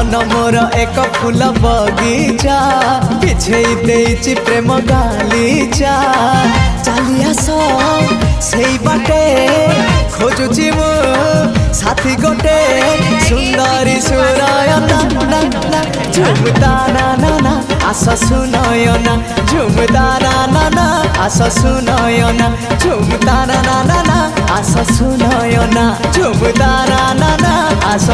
मन मोर एक फूल बगीचा बिछेई देइछि प्रेम गालीचा चली आस सेई बाटे खोजुछि मु साथी गोटे सुंदरी सुरयना ना ना झुमता ना ना ना आस सुनयना झुमता ना ना ना आस सुनयना झुमता ना ना ना आस सुनयना झुमता ना ना ना आस